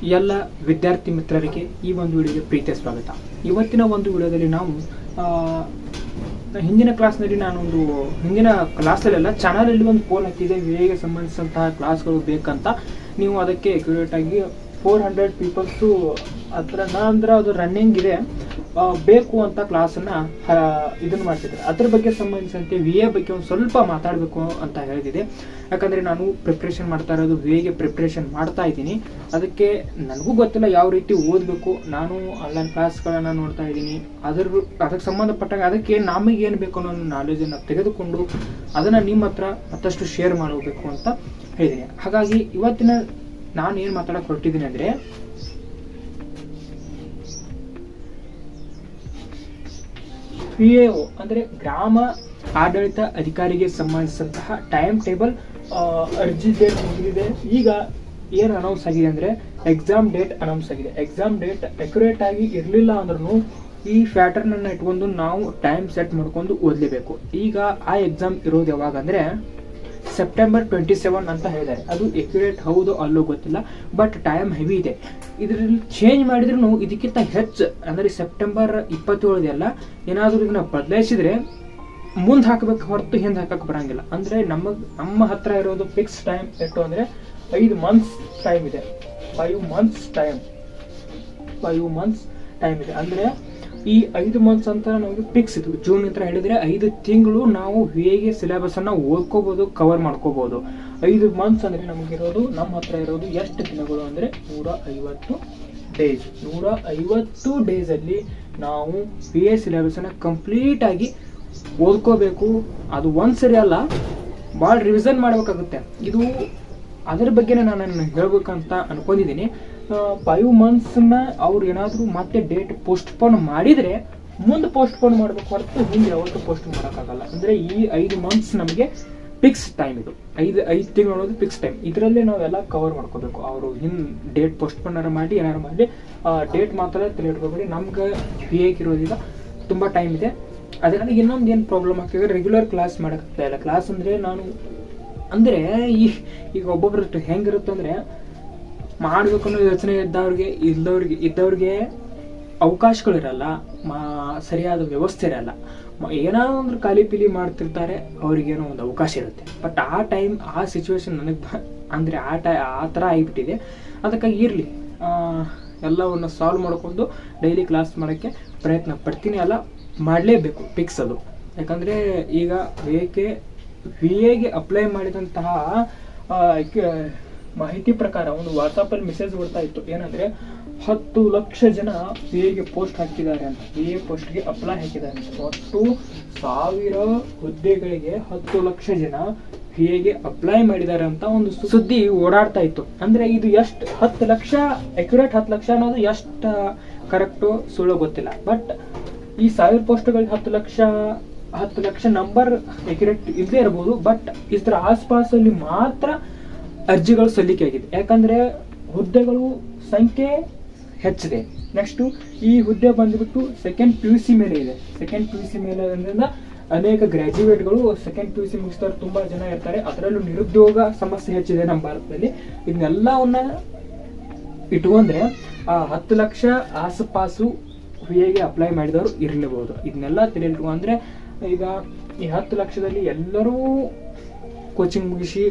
ಎಲ್ಲ ವಿದ್ಯಾರ್ಥಿ ಮಿತ್ರರಿಗೆ ಈ ಒಂದು ವಿಡಿಯೋಗೆ ಪ್ರೀತಿಯ ಸ್ವಾಗತ. ಇವತ್ತಿನ ಒಂದು ವಿಡಿಯೋದಲ್ಲಿ ನಾವು ಹಿಂದಿನ ಕ್ಲಾಸಲ್ಲೆಲ್ಲ ಚಾನಲಲ್ಲಿ ಒಂದು ಪೋಲ್ ಹಾಕಿದೆ, ವಿಡಿಯೋಗೆ ಸಂಬಂಧಿಸಿದಂತಹ ಕ್ಲಾಸ್ಗಳು ಬೇಕಂತ. ನೀವು ಅದಕ್ಕೆ ಅಕ್ಯುರೇಟ್ ಆಗಿ 400 ಪೀಪಲ್ಸು ಹತ್ರ ಅಂದ್ರೆ ಅದು ರನ್ನಿಂಗ್ ಇದೆ ಬೇಕು ಅಂತ ಕ್ಲಾಸನ್ನು ಇದನ್ನು ಮಾಡ್ತಿದ್ದಾರೆ. ಅದ್ರ ಬಗ್ಗೆ ಸಂಬಂಧಿಸಿದಂತೆ VA ಬಗ್ಗೆ ಒಂದು ಸ್ವಲ್ಪ ಮಾತಾಡಬೇಕು ಅಂತ ಹೇಳಿದೆ. ಯಾಕಂದರೆ ನಾನು ಪ್ರಿಪ್ರೇಷನ್ ಮಾಡ್ತಾ ಇರೋದು VAಗೆ ಪ್ರಿಪ್ರೇಷನ್ ಮಾಡ್ತಾ ಇದ್ದೀನಿ. ಅದಕ್ಕೆ ನನಗೂ ಗೊತ್ತಿಲ್ಲ ಯಾವ ರೀತಿ ಓದಬೇಕು. ನಾನು ಆನ್ಲೈನ್ ಕ್ಲಾಸ್ಗಳನ್ನು ನೋಡ್ತಾ ಇದ್ದೀನಿ. ಅದಕ್ಕೆ ಸಂಬಂಧಪಟ್ಟಾಗ ಅದಕ್ಕೆ ನಮಗೇನು ಬೇಕು ಅನ್ನೋ ನಾಲೆಜನ್ನು ತೆಗೆದುಕೊಂಡು ಅದನ್ನು ನಿಮ್ಮ ಹತ್ರ ಮತ್ತಷ್ಟು ಶೇರ್ ಮಾಡಬೇಕು ಅಂತ ಹೇಳಿದ್ದೀನಿ. ಹಾಗಾಗಿ ಇವತ್ತಿನ ನಾನು ಏನು ಮಾತಾಡೋಕೆ ಹೊರಟಿದ್ದೀನಿ ಅಂದರೆ, PAO ಅಂದರೆ ಗ್ರಾಮ ಆಡಳಿತ ಅಧಿಕಾರಿಗೆ ಸಂಬಂಧಿಸಿದಂತಹ ಟೈಮ್ ಟೇಬಲ್ ಅರ್ಜಿ ಡೇಟ್ ಮುಗಿದಿದೆ. ಈಗ ಏನು ಅನೌನ್ಸ್ ಆಗಿದೆ ಅಂದರೆ ಎಕ್ಸಾಮ್ ಡೇಟ್ ಅನೌನ್ಸ್ ಆಗಿದೆ. ಎಕ್ಸಾಮ್ ಡೇಟ್ ಅಕ್ಯುರೇಟ್ ಆಗಿ ಇರಲಿಲ್ಲ ಅಂದ್ರೂ ಈ ಪ್ಯಾಟರ್ನ್ ಅನ್ನು ಇಟ್ಕೊಂಡು ನಾವು ಟೈಮ್ ಸೆಟ್ ಮಾಡ್ಕೊಂಡು ಓದಲೇಬೇಕು. ಈಗ ಆ ಎಕ್ಸಾಮ್ ಇರೋದು ಯಾವಾಗ ಅಂದರೆ ಸೆಪ್ಟೆಂಬರ್ 27 ಅಂತ ಹೇಳಿದ್ದಾರೆ. ಅದು ಎಕ್ಯುರೇಟ್ ಹೌದು ಅಲ್ಲೋ ಗೊತ್ತಿಲ್ಲ, ಬಟ್ ಟೈಮ್ ಹೆವಿ ಇದೆ. ಇದರಲ್ಲಿ ಚೇಂಜ್ ಮಾಡಿದ್ರು ಇದಕ್ಕಿಂತ ಹೆಚ್ಚು ಅಂದರೆ ಸೆಪ್ಟೆಂಬರ್ 27 ಎಲ್ಲ ಏನಾದರೂ ಇದನ್ನ ಬದಲಾಯಿಸಿದ್ರೆ ಮುಂದೆ ಹಾಕಬೇಕು ಹೊರತು ಹಿಂದೆ ಹಾಕಕ್ಕೆ ಬರಂಗಿಲ್ಲ. ಅಂದರೆ ನಮ್ಮ ಹತ್ರ ಇರೋದು ಫಿಕ್ಸ್ ಟೈಮ್ ಎಷ್ಟು ಅಂದರೆ 5 ಮಂತ್ಸ್ ಟೈಮ್ ಇದೆ. 5 ಮಂತ್ಸ್ ಟೈಮ್ ಇದೆ. ಅಂದರೆ ಈ 5 ಮಂತ್ಸ್ ಅಂತ ನಮಗೆ ಫಿಕ್ಸ್ ಇದು. ಜೂನ್ ಅಂತ ಹೇಳಿದ್ರೆ 5 ತಿಂಗಳು ನಾವು ಹೇಗೆ ಸಿಲೆಬಸ್ ಅನ್ನ ಓದ್ಕೋಬಹುದು, ಕವರ್ ಮಾಡ್ಕೋಬಹುದು. 5 ಮಂತ್ಸ್ ಅಂದ್ರೆ ನಮಗಿರೋದು ನಮ್ಮ ಹತ್ರ ಇರೋದು ಎಷ್ಟು ದಿನಗಳು ಅಂದ್ರೆ 150 ಡೇಸ್. 150 ಡೇಸ್ ಅಲ್ಲಿ ನಾವು PA ಸಿಲೆಬಸ್ ಅನ್ನ ಕಂಪ್ಲೀಟ್ ಆಗಿ ಓದ್ಕೋಬೇಕು. ಅದು ಒಂದ್ಸರಿ ಅಲ್ಲ, ಭಾಳ ರಿವಿಷನ್ ಮಾಡ್ಬೇಕಾಗುತ್ತೆ. ಇದು ಅದ್ರ ಬಗ್ಗೆನೇ ನಾನು ಹೇಳ್ಬೇಕಂತ ಅನ್ಕೊಂಡಿದ್ದೀನಿ. 5 ಮಂತ್ಸ್ನ ಅವ್ರು ಏನಾದರೂ ಮತ್ತೆ ಡೇಟ್ ಪೋಸ್ಟ್ಪೋನ್ ಮಾಡಿದರೆ ಮುಂದೆ ಪೋಸ್ಟ್ಪೋನ್ ಮಾಡಬೇಕು ಹೊರತು ಹಿಂದೆ ಯಾವತ್ತೂ ಪೋಸ್ಟ್ ಮಾಡೋಕ್ಕಾಗಲ್ಲ. ಅಂದರೆ ಈ 5 ಮಂತ್ಸ್ ನಮಗೆ ಫಿಕ್ಸ್ ಟೈಮ್. ಇದು 5 ತಿಂಗಳು ಅನ್ನೋದು ಫಿಕ್ಸ್ ಟೈಮ್. ಇದರಲ್ಲೇ ನಾವೆಲ್ಲ ಕವರ್ ಮಾಡ್ಕೋಬೇಕು. ಅವರು ಡೇಟ್ ಪೋಸ್ಟ್ಪೋನ್ ಮಾಡಿ ಏನಾರು ಮಾಡಿ ಡೇಟ್ ಮಾತ್ರ ತಲೆ ಇಟ್ಕೋಬೇಡಿ. ನಮ್ಗೆ PAಗೆ ಇರೋದೀಗ ತುಂಬ ಟೈಮ್ ಇದೆ. ಅದರಲ್ಲಿ ಇನ್ನೊಂದು ಏನು ಪ್ರಾಬ್ಲಮ್ ಆಗ್ತದೆ, ರೆಗ್ಯುಲರ್ ಕ್ಲಾಸ್ ಮಾಡೋಕ್ಕಾಗ್ತಾ ಇಲ್ಲ. ಕ್ಲಾಸ್ ಅಂದರೆ ನಾನು ಅಂದರೆ ಈಗ ಒಬ್ಬೊಬ್ರು ಹೆಂಗಿರುತ್ತೆ ಅಂದರೆ, ಮಾಡಬೇಕು ಅನ್ನೋ ಯೋಚನೆ ಇದ್ದವ್ರಿಗೆ ಅವಕಾಶಗಳಿರಲ್ಲ, ಸರಿಯಾದ ವ್ಯವಸ್ಥೆ ಇರಲ್ಲ. ಏನಾದರೂ ಖಾಲಿ ಪಿಲಿ ಮಾಡ್ತಿರ್ತಾರೆ, ಅವ್ರಿಗೇನೋ ಒಂದು ಅವಕಾಶ ಇರುತ್ತೆ. ಬಟ್ ಆ ಟೈಮ್ ಆ ಸಿಚುವೇಶನ್ ನನಗೆ ಅಂದರೆ ಆ ಥರ ಆಗಿಬಿಟ್ಟಿದೆ. ಅದಕ್ಕಾಗಿ ಇರಲಿ, ಎಲ್ಲವನ್ನು ಸಾಲ್ವ್ ಮಾಡ್ಕೊಂಡು ಡೈಲಿ ಕ್ಲಾಸ್ ಮಾಡೋಕ್ಕೆ ಪ್ರಯತ್ನ ಪಡ್ತೀನಿ. ಅಲ್ಲ ಮಾಡಲೇಬೇಕು, ಫಿಕ್ಸ್ ಅದು. ಯಾಕಂದರೆ ಈಗ VAಗೆ ಅಪ್ಲೈ ಮಾಡಿದಂತಹ ಮಾಹಿತಿ ಪ್ರಕಾರ ಒಂದು ವಾಟ್ಸಪ್ಪಲ್ಲಿ ಮೆಸೇಜ್ ಬರ್ತಾ ಇತ್ತು. ಏನಂದರೆ 10 ಲಕ್ಷ ಜನ PAಗೆ ಪೋಸ್ಟ್ ಹಾಕಿದ್ದಾರೆ ಅಂತ, PA ಪೋಸ್ಟ್ಗೆ ಅಪ್ಲೈ ಹಾಕಿದ್ದಾರೆ ಅಂತ. ಒಟ್ಟು 1000 ಹುದ್ದೆಗಳಿಗೆ 10 ಲಕ್ಷ ಜನ PAಗೆ ಅಪ್ಲೈ ಮಾಡಿದ್ದಾರೆ ಅಂತ ಒಂದು ಸುದ್ದಿ ಓಡಾಡ್ತಾ ಇತ್ತು. ಅಂದರೆ ಇದು ಎಷ್ಟು 10 ಲಕ್ಷ ಅಕ್ಯುರೇಟ್ 10 ಲಕ್ಷ ಅನ್ನೋದು ಎಷ್ಟು ಕರೆಕ್ಟು ಸುಳ್ಳು ಗೊತ್ತಿಲ್ಲ. ಬಟ್ ಈ 1000 ಪೋಸ್ಟ್ಗಳಿಗೆ 10 ಲಕ್ಷ ನಂಬರ್ ಅಕ್ಯುರೇಟ್ ಇಲ್ಲದೆ ಇರ್ಬೋದು. ಬಟ್ ಇದರ ಆಸ್ಪಾಸಲ್ಲಿ ಮಾತ್ರ ಅರ್ಜಿಗಳು ಸಲ್ಲಿಕೆ ಆಗಿದೆ. ಯಾಕಂದರೆ ಹುದ್ದೆಗಳು ಸಂಖ್ಯೆ ಹೆಚ್ಚಿದೆ. ನೆಕ್ಸ್ಟು ಈ ಹುದ್ದೆ ಬಂದುಬಿಟ್ಟು ಸೆಕೆಂಡ್ PUC ಮೇಲೆ ಇದೆ. ಸೆಕೆಂಡ್ PUC ಮೇಲೆ ಅದರಿಂದ ಅನೇಕ ಗ್ರ್ಯಾಜುಯೇಟ್ಗಳು ಸೆಕೆಂಡ್ PUC ಮುಗಿಸ್ತಾರೆ, ತುಂಬ ಜನ ಇರ್ತಾರೆ. ಅದರಲ್ಲೂ ನಿರುದ್ಯೋಗ ಸಮಸ್ಯೆ ಹೆಚ್ಚಿದೆ ನಮ್ಮ ಭಾರತದಲ್ಲಿ. ಇದನ್ನೆಲ್ಲವನ್ನ ಇಟ್ಕೊಂಡ್ರೆ 10 ಲಕ್ಷ ಆಸುಪಾಸು VAಗೆ ಅಪ್ಲೈ ಮಾಡಿದವರು ಇರಲೇಬಹುದು. ಇದನ್ನೆಲ್ಲ ತಿಳಿಯಿಟ್ಕೊ ಅಂದರೆ ಈಗ ಈ 10 ಲಕ್ಷದಲ್ಲಿ ಎಲ್ಲರೂ ಕೋಚಿಂಗ್ ಮುಗಿಸಿ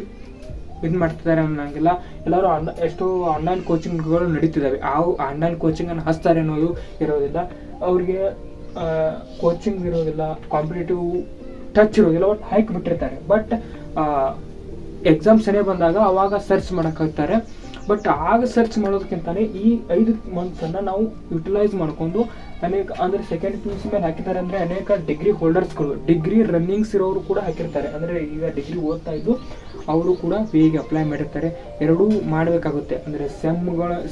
ಇದು ಮಾಡ್ತಿದ್ದಾರೆ ಅನ್ನೋಂಗಿಲ್ಲ. ಎಲ್ಲರೂ ಎಷ್ಟೋ ಆನ್ಲೈನ್ ಕೋಚಿಂಗ್ಗಳು ನಡೀತಿದ್ದಾವೆ. ಆ ಆನ್ಲೈನ್ ಕೋಚಿಂಗನ್ನು ಹಚ್ತಾರೆ ಅನ್ನೋದು ಇರೋದಿಲ್ಲ. ಅವ್ರಿಗೆ ಕೋಚಿಂಗ್ ಇರೋದಿಲ್ಲ, ಕಾಂಪಿಟೇಟಿವ್ ಟಚ್ ಇರೋದಿಲ್ಲ, ಒಟ್ಟು ಹಾಕಿಬಿಟ್ಟಿರ್ತಾರೆ. ಬಟ್ ಎಕ್ಸಾಮ್ ಸರಿಯಾಗಿ ಬಂದಾಗ ಅವಾಗ ಸರ್ಚ್ ಮಾಡೋಕ್ಕಾಗ್ತಾರೆ. ಬಟ್ ಆಗ ಸರ್ಚ್ ಮಾಡೋದಕ್ಕಿಂತಲೇ ಈ 5 ಮಂತ್ಸನ್ನು ನಾವು ಯುಟಿಲೈಸ್ ಮಾಡ್ಕೊಂಡು ಅನೇಕ ಅಂದರೆ ಸೆಕೆಂಡ್ PUC ಮೇಲೆ ಹಾಕಿದ್ದಾರೆ ಅಂದರೆ ಅನೇಕ ಡಿಗ್ರಿ ಹೋಲ್ಡರ್ಸ್ಗಳು, ಡಿಗ್ರಿ ರನ್ನಿಂಗ್ಸ್ ಇರೋರು ಕೂಡ ಹಾಕಿರ್ತಾರೆ. ಅಂದರೆ ಈಗ ಡಿಗ್ರಿ ಓದ್ತಾ ಇದ್ದು ಅವರು ಕೂಡ PAಗೆ ಅಪ್ಲೈ ಮಾಡಿರ್ತಾರೆ. ಎರಡೂ ಮಾಡಬೇಕಾಗುತ್ತೆ. ಅಂದರೆ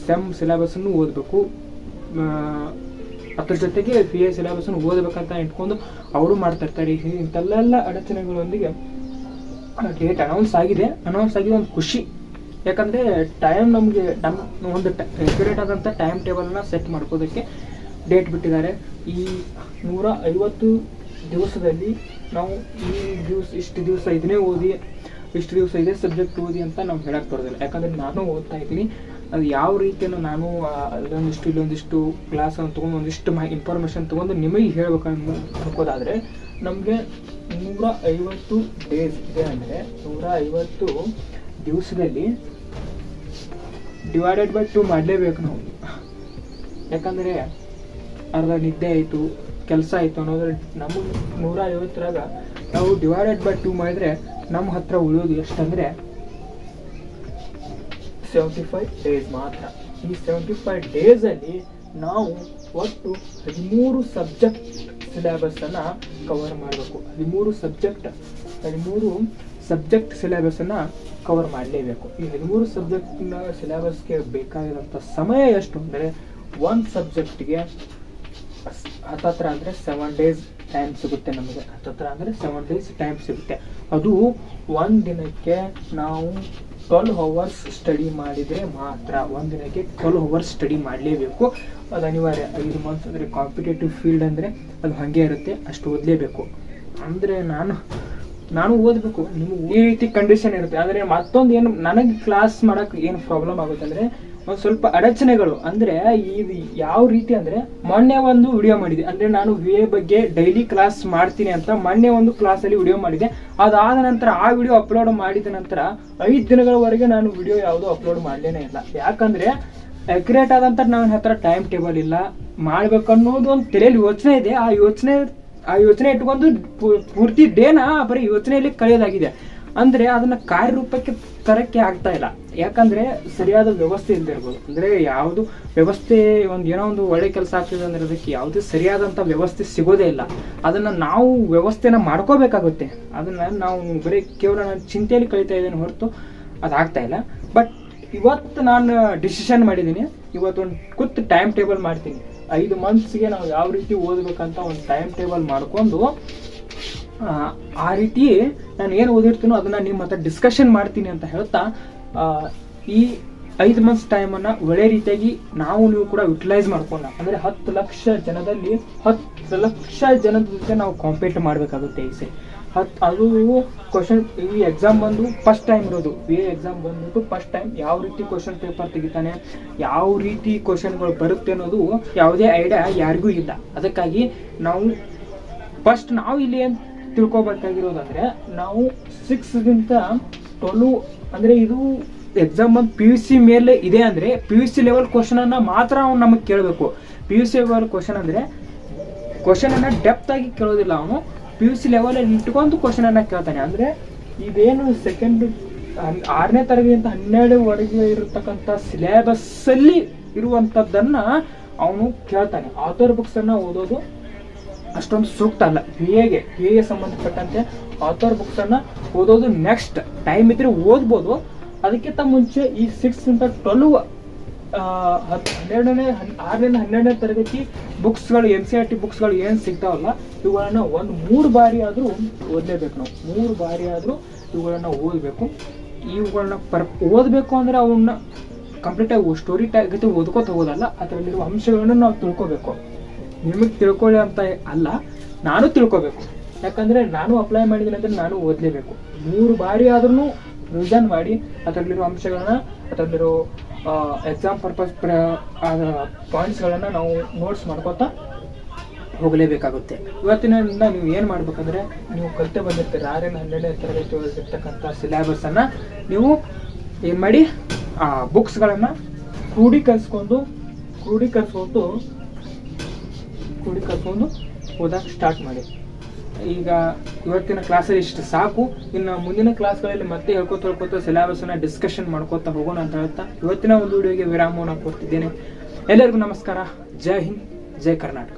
ಸೆಮ್ ಸಿಲೆಬಸ್ಸನ್ನು ಓದಬೇಕು, ಅದ್ರ ಜೊತೆಗೆ PA ಸಿಲೆಬಸ್ಸನ್ನು ಓದಬೇಕಂತ ಇಟ್ಕೊಂಡು ಅವರು ಮಾಡ್ತಿರ್ತಾರೆ. ಇಂಥಲ್ಲೆಲ್ಲ ಅಡಚಣೆಗಳೊಂದಿಗೆ ಡೇಟ್ ಅನೌನ್ಸ್ ಆಗಿದೆ ಒಂದು ಖುಷಿ. ಯಾಕಂದರೆ ಟೈಮ್ ನಮಗೆ ಒಂದು ಅಕ್ಯುರೇಟ್ ಆದಂಥ ಟೈಮ್ ಟೇಬಲ್ನ ಸೆಟ್ ಮಾಡ್ಕೋದಕ್ಕೆ ಡೇಟ್ ಬಿಟ್ಟಿದ್ದಾರೆ. ಈ 150 ದಿವಸದಲ್ಲಿ ನಾವು ಇಷ್ಟು ದಿವಸ ಇದನ್ನೇ ಓದಿ, ಇಷ್ಟು ದಿವಸ ಇದೇ ಸಬ್ಜೆಕ್ಟ್ ಓದಿ ಅಂತ ನಾವು ಹೇಳಕ್ಕೆ ಬರೋದಿಲ್ಲ. ಯಾಕಂದರೆ ನಾನು ಓದ್ತಾ ಇದ್ದೀನಿ. ಅದು ಯಾವ ರೀತಿಯನ್ನು ನಾನು ಇಲ್ಲೊಂದಿಷ್ಟು ಕ್ಲಾಸನ್ನು ತೊಗೊಂಡು ಒಂದಿಷ್ಟು ಇನ್ಫಾರ್ಮೇಷನ್ ತೊಗೊಂಡು ನಿಮಗೆ ಹೇಳ್ಬೇಕಂತ ಅನ್ಕೋದಾದರೆ ನಮಗೆ 150 ಡೇಸ್ ಇದೆ ಅಂದರೆ 150 ದಿವಸದಲ್ಲಿ ಡಿವೈಡೆಡ್ ಬೈ 2 ಮಾಡಲೇಬೇಕು ನಾವು. ಯಾಕಂದರೆ ಅರ್ಧ ನಿದ್ದೆ ಆಯಿತು, ಕೆಲಸ ಆಯಿತು ಅನ್ನೋದ್ರೆ ನಮಗೆ 150ರಾಗ ನಾವು ಡಿವೈಡೆಡ್ ಬೈ 2 ಮಾಡಿದರೆ ನಮ್ಮ ಹತ್ರ ಉಳಿಯೋದು ಎಷ್ಟಂದರೆ 75 ಡೇಸ್ ಮಾತ್ರ. ಈ 75 ಡೇಸಲ್ಲಿ ನಾವು ಒಟ್ಟು 13 ಸಬ್ಜೆಕ್ಟ್ ಸಿಲೆಬಸ್ಸನ್ನು ಕವರ್ ಮಾಡಬೇಕು. 13 ಸಬ್ಜೆಕ್ಟ್ ಸಿಲೆಬಸ್ಸನ್ನು ಕವರ್ ಮಾಡಲೇಬೇಕು. ಈ 13 ಸಬ್ಜೆಕ್ಟ್ನ ಸಿಲೆಬಸ್ಗೆ ಬೇಕಾಗಿರೋಂಥ ಸಮಯ ಎಷ್ಟು ಅಂದರೆ ಒಂದು ಸಬ್ಜೆಕ್ಟ್ಗೆ ಹತ್ತತ್ರ ಅಂದರೆ 7 ಡೇಸ್ ಟೈಮ್ ಸಿಗುತ್ತೆ ನಮಗೆ. ಹತ್ತತ್ರ ಅಂದರೆ 7 ಡೇಸ್ ಟೈಮ್ ಸಿಗುತ್ತೆ. ಅದು ಒಂದು ದಿನಕ್ಕೆ ನಾವು 12 ಅವರ್ಸ್ ಸ್ಟಡಿ ಮಾಡಿದರೆ ಮಾತ್ರ. ಒಂದು ದಿನಕ್ಕೆ 12 ಅವರ್ಸ್ ಸ್ಟಡಿ ಮಾಡಲೇಬೇಕು, ಅದು ಅನಿವಾರ್ಯ. 5 ಮಂತ್ಸ್ ಅಂದರೆ ಕಾಂಪಿಟೇಟಿವ್ ಫೀಲ್ಡ್ ಅಂದರೆ ಅದು ಹಾಗೆ ಇರುತ್ತೆ, ಅಷ್ಟು ಓದಲೇಬೇಕು. ಅಂದರೆ ನಾನು ಓದಬೇಕು, ನಿಮಗೆ ಈ ರೀತಿ ಕಂಡೀಷನ್ ಇರುತ್ತೆ. ಆದರೆ ಮತ್ತೊಂದು ಏನು ನನಗೆ ಕ್ಲಾಸ್ ಮಾಡೋಕ್ಕೆ ಏನು ಪ್ರಾಬ್ಲಮ್ ಆಗುತ್ತೆ ಅಂದರೆ ಒಂದು ಸ್ವಲ್ಪ ಅಡಚಣೆಗಳು. ಅಂದರೆ ಇದು ಯಾವ ರೀತಿ ಅಂದರೆ ಮೊನ್ನೆ ಒಂದು ವಿಡಿಯೋ ಮಾಡಿದೆ, ಅಂದರೆ ನಾನು VA ಬಗ್ಗೆ ಡೈಲಿ ಕ್ಲಾಸ್ ಮಾಡ್ತೀನಿ ಅಂತ ಮೊನ್ನೆ ಒಂದು ಕ್ಲಾಸಲ್ಲಿ ವಿಡಿಯೋ ಮಾಡಿದೆ. ಅದಾದ ನಂತರ ಆ ವಿಡಿಯೋ ಅಪ್ಲೋಡ್ ಮಾಡಿದ ನಂತರ 5 ದಿನಗಳವರೆಗೆ ನಾನು ವಿಡಿಯೋ ಯಾವುದೂ ಅಪ್ಲೋಡ್ ಮಾಡಲೇನೇ ಇಲ್ಲ. ಯಾಕಂದರೆ ಅಕ್ಯುರೇಟ್ ಆದಂಥ ನನ್ನ ಹತ್ರ ಟೈಮ್ ಟೇಬಲ್ ಇಲ್ಲ, ಮಾಡಬೇಕನ್ನೋದು ಒಂದು ತಲೆಯಲ್ಲಿ ಯೋಚನೆ ಇದೆ. ಆ ಯೋಚನೆ ಇಟ್ಕೊಂಡು ಪೂರ್ತಿ ಡೇನ ಬರೀ ಯೋಚನೆಯಲ್ಲಿ ಕಳೆಯೋದಾಗಿದೆ. ಅಂದರೆ ಅದನ್ನು ಕಾರ್ಯರೂಪಕ್ಕೆ ತರಕ್ಕೆ ಆಗ್ತಾ ಇಲ್ಲ. ಯಾಕಂದರೆ ಸರಿಯಾದ ವ್ಯವಸ್ಥೆ ಇಲ್ದಿರ್ಬೋದು. ಅಂದರೆ ಯಾವುದು ವ್ಯವಸ್ಥೆ ಏನೋ ಒಂದು ಒಳ್ಳೆ ಕೆಲಸ ಆಗ್ತಿದೆ ಅಂದರೆ ಅದಕ್ಕೆ ಯಾವುದೇ ಸರಿಯಾದಂಥ ವ್ಯವಸ್ಥೆ ಸಿಗೋದೇ ಇಲ್ಲ. ಅದನ್ನು ನಾವು ವ್ಯವಸ್ಥೆನ ಮಾಡ್ಕೋಬೇಕಾಗುತ್ತೆ. ಅದನ್ನು ನಾವು ಬರೀ ಕೇವಲ ನಾನು ಚಿಂತೆಯಲ್ಲಿ ಕಳೀತಾ ಇದ್ದೇನೆ ಹೊರತು ಅದಾಗ್ತಾ ಇಲ್ಲ. ಬಟ್ ಇವತ್ತು ನಾನು ಡಿಸಿಷನ್ ಮಾಡಿದ್ದೀನಿ, ಇವತ್ತೊಂದು ಕೂತು ಟೈಮ್ ಟೇಬಲ್ ಮಾಡ್ತೀನಿ. 5 ಮಂತ್ಸ್ಗೆ ನಾವು ಯಾವ ರೀತಿ ಓದಬೇಕಂತ ಒಂದು ಟೈಮ್ ಟೇಬಲ್ ಮಾಡಿಕೊಂಡು ಆ ರೀತಿ ನಾನು ಏನು ಓದಿರ್ತೀನೋ ಅದನ್ನು ನಿಮ್ಮ ಹತ್ರ ಡಿಸ್ಕಷನ್ ಮಾಡ್ತೀನಿ ಅಂತ ಹೇಳ್ತಾ ಈ 5 ಮಂತ್ಸ್ ಟೈಮನ್ನು ಒಳ್ಳೆ ರೀತಿಯಾಗಿ ನೀವು ಕೂಡ ಯುಟಿಲೈಸ್ ಮಾಡ್ಕೊಂಡ ಅಂದರೆ 10 ಲಕ್ಷ ಜನದಲ್ಲಿ 10 ಲಕ್ಷ ಜನದ ಜೊತೆ ನಾವು ಕಾಂಪೀಟ್ ಮಾಡಬೇಕಾಗುತ್ತೆ. ಈ ಸರಿ ಅದು ಕ್ವಶನ್ ಈ ಎಕ್ಸಾಮ್ ಬಂದು ಫಸ್ಟ್ ಟೈಮ್ ಇರೋದು. VA ಎಕ್ಸಾಮ್ ಬಂದ್ಬಿಟ್ಟು ಫಸ್ಟ್ ಟೈಮ್ ಯಾವ ರೀತಿ ಕ್ವಶನ್ ಪೇಪರ್ ತೆಗಿತಾನೆ, ಯಾವ ರೀತಿ ಕ್ವಶನ್ಗಳು ಬರುತ್ತೆ ಅನ್ನೋದು ಯಾವುದೇ ಐಡಿಯಾ ಯಾರಿಗೂ ಇಲ್ಲ. ಅದಕ್ಕಾಗಿ ನಾವು ಇಲ್ಲಿ ಏನು ತಿಳ್ಕೊಬೇಕಾಗಿರೋದಂದರೆ ನಾವು 6ಗಿಂತ 12 ಅಂದರೆ ಇದು ಎಕ್ಸಾಮ್ ಬಂದು PUC ಮೇಲೆ ಇದೆ ಅಂದರೆ PUC ಲೆವೆಲ್ ಕ್ವಶನನ್ನು ಮಾತ್ರ ಅವ್ನು ನಮಗೆ ಕೇಳಬೇಕು. PUC ಲೆವೆಲ್ ಕ್ವಶನ್ ಅಂದರೆ ಕ್ವಶನನ್ನು ಡೆಪ್ತ್ ಆಗಿ ಕೇಳೋದಿಲ್ಲ, ಅವನು PUC ಲೆವೆಲಲ್ಲಿ ಇಟ್ಕೊಂಡು ಕ್ವಶನನ್ನು ಕೇಳ್ತಾನೆ. ಅಂದರೆ ಇದೇನು 6ನೇ ತರಗತಿಯಿಂದ 12ವರೆಗೆ ಇರತಕ್ಕಂಥ ಸಿಲೆಬಸ್ಸಲ್ಲಿ ಇರುವಂಥದ್ದನ್ನು ಅವನು ಕೇಳ್ತಾನೆ. ಆಥರ್ ಬುಕ್ಸನ್ನು ಓದೋದು ಅಷ್ಟೊಂದು ಸೂಕ್ತ ಅಲ್ಲ. VAಗೆ ಸಂಬಂಧಪಟ್ಟಂತೆ ಆಥರ್ ಬುಕ್ಸನ್ನು ಓದೋದು ನೆಕ್ಸ್ಟ್ ಟೈಮ್ ಇದ್ರೆ ಓದ್ಬೋದು. ಅದಕ್ಕಿಂತ ಮುಂಚೆ ಈ 6ರಿಂದ 12 6ರಿಂದ 12ನೇ ತರಗತಿ ಬುಕ್ಸ್ಗಳು NCERT ಬುಕ್ಸ್ಗಳು ಏನು ಸಿಗ್ತಾವಲ್ಲ ಇವುಗಳನ್ನು 3 ಬಾರಿ ಆದರೂ ಓದಲೇಬೇಕು. ನಾವು 3 ಬಾರಿ ಆದರೂ ಇವುಗಳನ್ನು ಓದಬೇಕು. ಇವುಗಳನ್ನ ಓದಬೇಕು ಅಂದರೆ ಅವನ್ನ ಕಂಪ್ಲೀಟಾಗಿ ಸ್ಟೋರಿ ಗತಿ ಓದ್ಕೋತ ಹೋಗೋದಲ್ಲ, ಅದರಲ್ಲಿರುವ ಅಂಶಗಳನ್ನು ನಾವು ತಿಳ್ಕೊಬೇಕು. ನಿಮಗೆ ತಿಳ್ಕೊಳ್ಳಿ ಅಂತ ಅಲ್ಲ, ನಾನು ತಿಳ್ಕೊಬೇಕು. ಯಾಕಂದರೆ ನಾನು ಅಪ್ಲೈ ಮಾಡಿದ್ದೀನಿ ಅಂದರೆ ನಾನು ಓದಲೇಬೇಕು. 3 ಬಾರಿ ಆದ್ರೂ ರಿವಿಷನ್ ಮಾಡಿ ಅದರಲ್ಲಿರೋ ಅಂಶಗಳನ್ನ, ಅದರಲ್ಲಿರೋ ಎಕ್ಸಾಮ್ ಪರ್ಪಸ್ ಪಾಯಿಂಟ್ಸ್ಗಳನ್ನು ನಾವು ನೋಟ್ಸ್ ಮಾಡ್ಕೊತಾ ಹೋಗಲೇಬೇಕಾಗುತ್ತೆ. ಇವತ್ತಿನಿಂದ ನೀವು ಏನು ಮಾಡ್ಬೇಕಂದ್ರೆ, ನೀವು ಕಲಿತೆ ಬಂದಿರ್ತೀರಿ 6ರಿಂದ 12ನೇ ತರಗತಿ ಓದಿರ್ತಕ್ಕಂಥ ಸಿಲೆಬಸ್ಸನ್ನು ನೀವು ಏನು ಮಾಡಿ ಬುಕ್ಸ್ಗಳನ್ನು ಕ್ರೋಢೀಕರಿಸ್ಕೊಂಡು ಓದಕ್ಕೆ ಸ್ಟಾರ್ಟ್ ಮಾಡಿ. ಈಗ ಇವತ್ತಿನ ಕ್ಲಾಸಲ್ಲಿ ಇಷ್ಟು ಸಾಕು. ಇನ್ನು ಮುಂದಿನ ಕ್ಲಾಸ್ಗಳಲ್ಲಿ ಮತ್ತೆ ಹೇಳ್ಕೊತ ಸಿಲೆಬಸ್ಸನ್ನು ಡಿಸ್ಕಷನ್ ಮಾಡ್ಕೋತಾ ಹೋಗೋಣ ಅಂತ ಹೇಳ್ತಾ ಇವತ್ತಿನ ಒಂದು ವಿಡಿಯೋಗೆ ವಿರಾಮವನ್ನು ಕೊಡ್ತಿದ್ದೇನೆ. ಎಲ್ಲರಿಗೂ ನಮಸ್ಕಾರ. ಜೈ ಹಿಂದ್, ಜೈ ಕರ್ನಾಟಕ.